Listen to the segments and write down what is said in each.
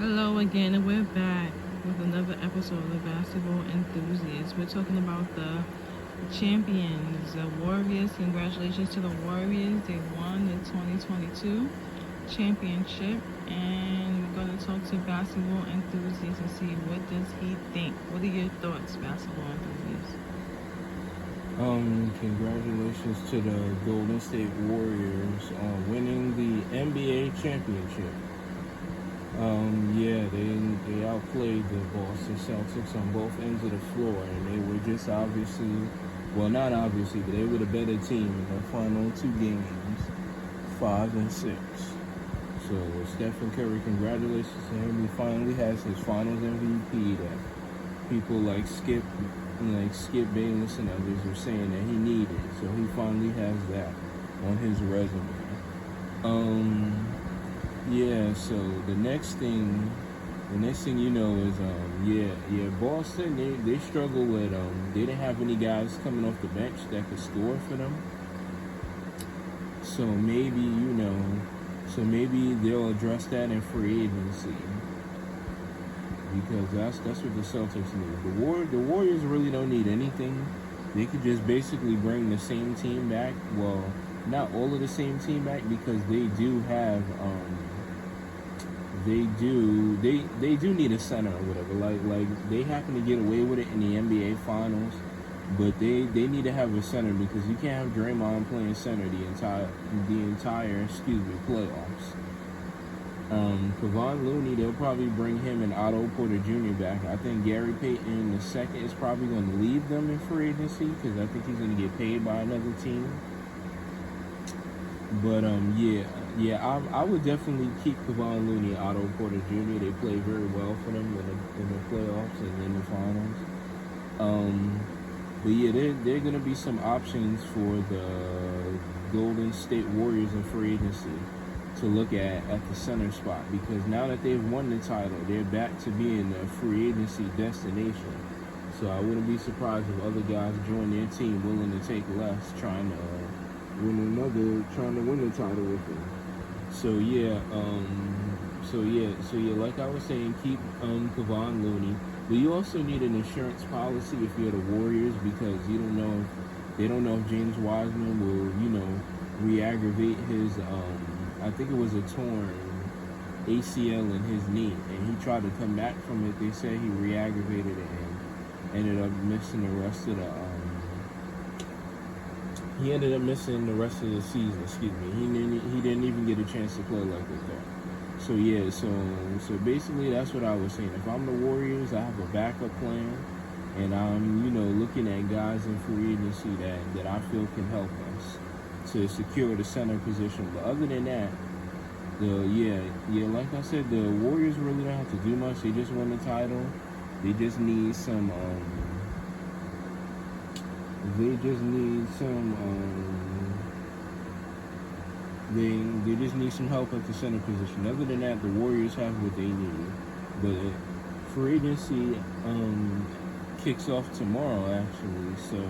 Hello again, and we're back with another episode of the Basketball Enthusiasts. We're talking about the champions, the Warriors. Congratulations to the Warriors. They won the 2022 championship, and we're going to talk to basketball enthusiasts and see what does he think. What are your thoughts, basketball enthusiasts? Congratulations to the Golden State Warriors on winning the NBA championship. Yeah, they outplayed the Boston Celtics on both ends of the floor, and they were just obviously, well, not obviously, but they were the better team in the final two games, 5 and 6. So Stephen Curry, congratulations to him. He finally has his Finals MVP that people like Skip Bayless and others were saying that he needed. So he finally has that on his resume. Yeah. So the next thing you know is Boston. They struggle with they didn't have any guys coming off the bench that could score for them. So maybe they'll address that in free agency, because that's what the Celtics need. The Warriors really don't need anything. They could just basically bring the same team back. Well, not all of the same team back, because they do have they do need a center or whatever. Like they happen to get away with it in the NBA Finals, but they need to have a center, because you can't have Draymond playing center the entire playoffs. Kevon Looney, they'll probably bring him and Otto Porter Jr. back. I think Gary Payton II is probably going to leave them in free agency, because I think he's going to get paid by another team. But I would definitely keep Kevon Looney and Otto Porter Jr. They play very well for them in the playoffs and in the finals. But yeah, there are going to be some options for the Golden State Warriors in free agency to look at the center spot, because now that they've won the title, they're back to being a free agency destination. So I wouldn't be surprised if other guys join their team willing to take less, trying to win the title with them. Like I was saying, keep Kevon Looney, but you also need an insurance policy if you're the Warriors, because they don't know if James Wiseman will re-aggravate his I think it was a torn ACL in his knee, and he tried to come back from it. They said he re-aggravated it and ended up missing the rest of the he ended up missing the rest of the season. Excuse me. He didn't even get a chance to play like that. So basically that's what I was saying. If I'm the Warriors, I have a backup plan, and I'm looking at guys in free agency that I feel can help us to secure the center position. But other than that, like I said, the Warriors really don't have to do much. They just won the title. They just need some they just need some help at the center position. Other than that, the Warriors have what they need. But free agency kicks off tomorrow, actually, so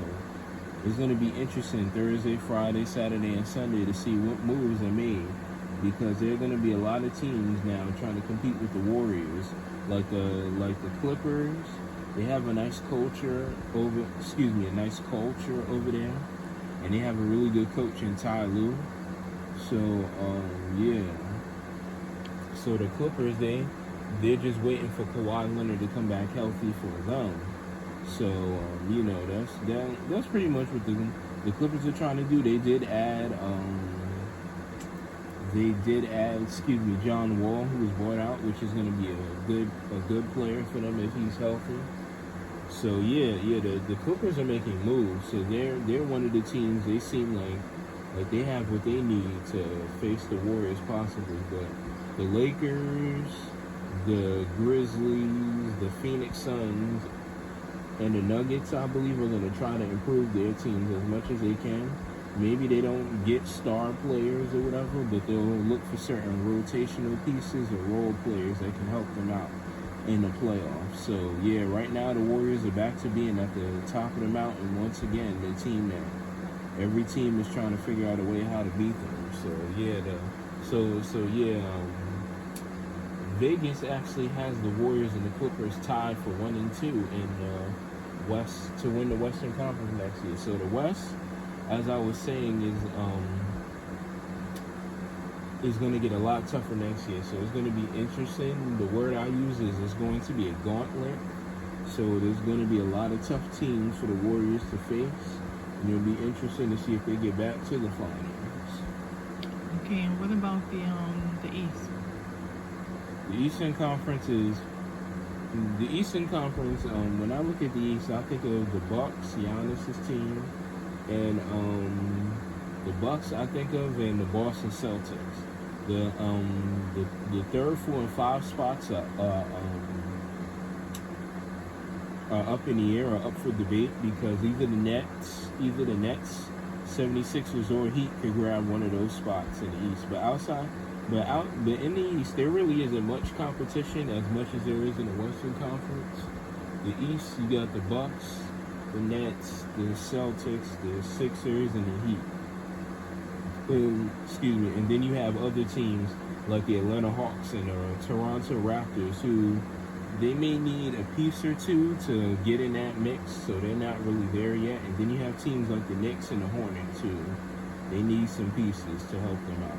it's going to be interesting Thursday, Friday, Saturday, and Sunday to see what moves are made, because there are going to be a lot of teams now trying to compete with the Warriors, like the Clippers. They have a nice culture over there, and they have a really good coach in Ty Lue. So So the Clippers, they're just waiting for Kawhi Leonard to come back healthy for them. So that's pretty much what the Clippers are trying to do. They did add John Wall, who was bought out, which is going to be a good player for them if he's healthy. So the Clippers are making moves. So they're one of the teams. They seem like they have what they need to face the Warriors possibly. But the Lakers, the Grizzlies, the Phoenix Suns, and the Nuggets, I believe, are going to try to improve their teams as much as they can. Maybe they don't get star players or whatever, but they'll look for certain rotational pieces or role players that can help them out in the playoffs. So, right now the Warriors are back to being at the top of the mountain once again, the team that every team is trying to figure out a way how to beat them. So, Vegas actually has the Warriors and the Clippers tied for 1 and 2 in West to win the Western Conference next year. So the West, as I was saying, is going to get a lot tougher next year. So it's going to be interesting. The word I use is it's going to be a gauntlet. So there's going to be a lot of tough teams for the Warriors to face, and it'll be interesting to see if they get back to the finals. Okay, and what about the East? The Eastern Conference is the Eastern Conference. When I look at the East, I think of the Bucks, Giannis's team, and the Bucks I think of, and the Boston Celtics. The third, 4, and 5 spots are up in the air, or up for debate, because either the Nets, 76ers, or Heat could grab one of those spots in the East. But in the East, there really isn't much competition as much as there is in the Western Conference. The East, you got the Bucks, the Nets, the Celtics, the Sixers, and the Heat. And then you have other teams like the Atlanta Hawks and the Toronto Raptors, who they may need a piece or two to get in that mix, so they're not really there yet. And then you have teams like the Knicks and the Hornets, who they need some pieces to help them out.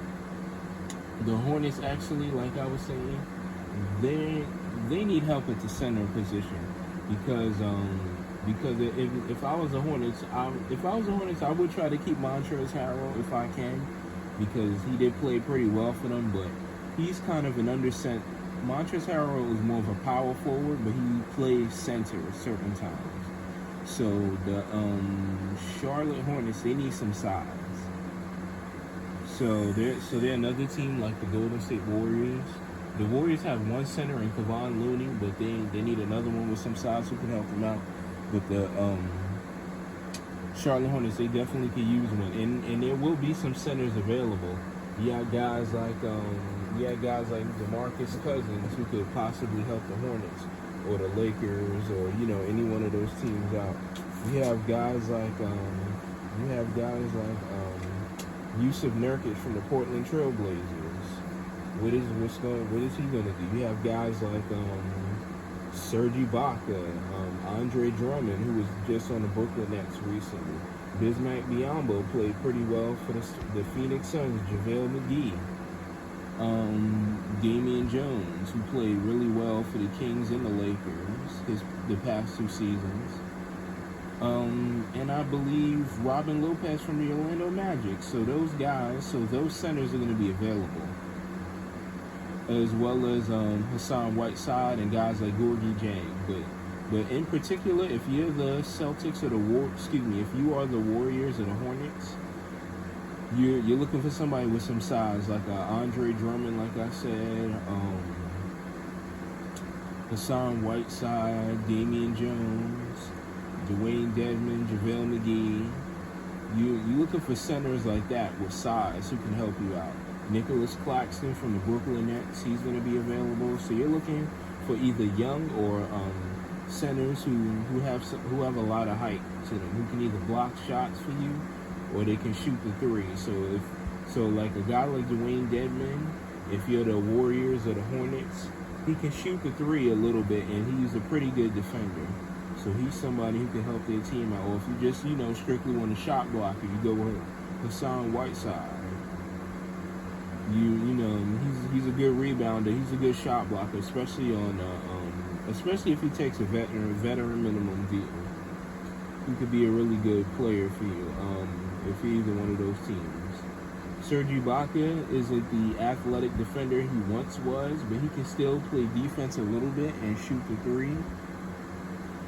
The Hornets, actually, like I was saying, they need help at the center position, because if I was the Hornets, I would try to keep Montrezl Harrell if I can, because he did play pretty well for them, but he's kind of an undersent. Montrezl Harrell is more of a power forward, but he plays center at certain times. So the Charlotte Hornets, they need some size. So they're another team like the Golden State Warriors. The Warriors have one center in Kevon Looney, but they need another one with some size who can help them out. But the Charlotte Hornets, they definitely could use one, and there will be some centers available. You got guys like DeMarcus Cousins, who could possibly help the Hornets or the Lakers, or any one of those teams out. You have guys like Yusuf Nurkic from the Portland Trailblazers. What is he gonna do? You have guys like Serge Ibaka, Andre Drummond, who was just on the Brooklyn Nets recently. Bismack Biyombo played pretty well for the Phoenix Suns. JaVale McGee. Damian Jones, who played really well for the Kings and the Lakers the past 2 seasons. And I believe Robin Lopez from the Orlando Magic. So those centers are going to be available, as well as Hassan Whiteside and guys like Gorgie Jang. But in particular, if you're the Celtics or if you are the Warriors or the Hornets, you're looking for somebody with some size, like Andre Drummond, like I said, Hassan Whiteside, Damian Jones, Dwayne Dedmon, JaVale McGee. You're looking for centers like that with size who can help you out. Nicholas Claxton from the Brooklyn Nets, he's going to be available. So you're looking for either young or centers who have a lot of height to them, who can either block shots for you or they can shoot the three. So like a guy like Dwayne Dedmon, if you're the Warriors or the Hornets, he can shoot the three a little bit, and he's a pretty good defender. So he's somebody who can help their team out. Or if you just strictly want a shot blocker, you go with Hassan Whiteside. He's a good rebounder. He's a good shot blocker, especially especially if he takes a veteran minimum deal. He could be a really good player for you if he's either one of those teams. Serge Ibaka isn't the athletic defender he once was, but he can still play defense a little bit and shoot the three.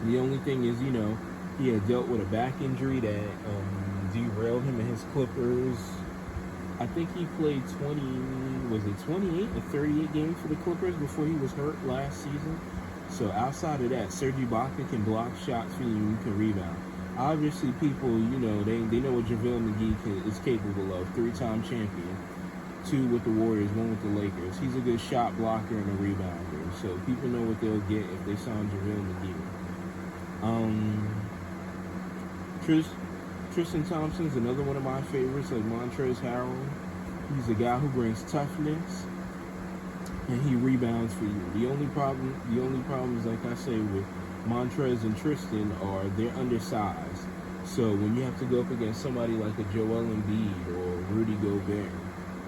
The only thing is, he had dealt with a back injury that derailed him and his Clippers. I think he played 28 or 38 games for the Clippers before he was hurt last season. So outside of that, Serge Ibaka can block shots for you, you can rebound. Obviously, people, they know what JaVale McGee is capable of. 3-time champion. 2 with the Warriors, 1 with the Lakers. He's a good shot blocker and a rebounder. So people know what they'll get if they sign JaVale McGee. Tristan Thompson's another one of my favorites, like Montrezl Harrell. He's a guy who brings toughness. and he rebounds for you. The only problem is, like I say, with Montrez and Tristan are they're undersized. So when you have to go up against somebody like a Joel Embiid or Rudy Gobert,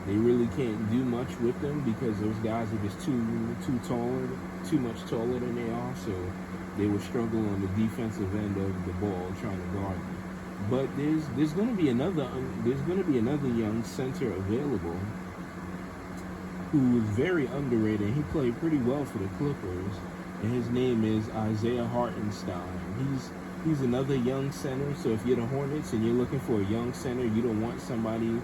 they really can't do much with them because those guys are just too much taller than they are. So they will struggle on the defensive end of the ball trying to guard them. But there's going to be another young center available who is very underrated. He played pretty well for the Clippers, and his name is Isaiah Hartenstein. He's another young center. So if you're the Hornets and you're looking for a young center, you don't want somebody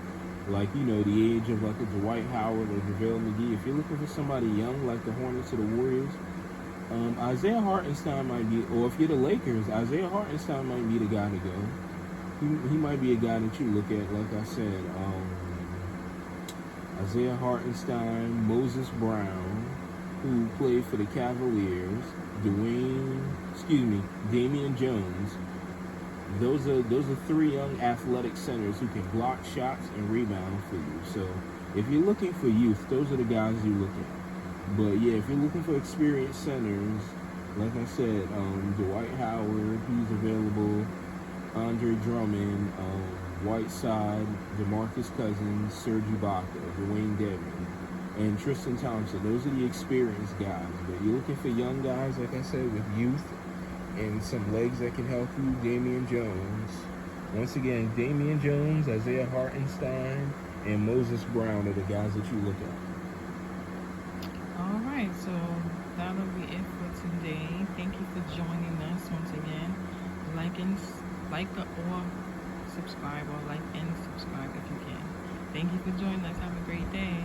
like, the age of like a Dwight Howard or JaVale McGee. If you're looking for somebody young like the Hornets or the Warriors, Isaiah Hartenstein might be, or if you're the Lakers, Isaiah Hartenstein might be the guy to go. He might be a guy that you look at, like I said. Isaiah Hartenstein, Moses Brown, who played for the Cavaliers, Damian Jones. Those are three young athletic centers who can block shots and rebound for you. So if you're looking for youth, those are the guys you look at. But yeah, if you're looking for experienced centers, like I said, Dwight Howard, he's available. Andre Drummond, Whiteside, DeMarcus Cousins, Serge Ibaka, Dwayne Dedmon, and Tristan Thompson. Those are the experienced guys. But you're looking for young guys, like I said, with youth and some legs that can help you. Damian Jones. Once again, Damian Jones, Isaiah Hartenstein, and Moses Brown are the guys that you look at. All right, so that'll be it for today. Thank you for joining us once again. Like or subscribe, or like and subscribe if you can. Thank you for joining us. Have a great day.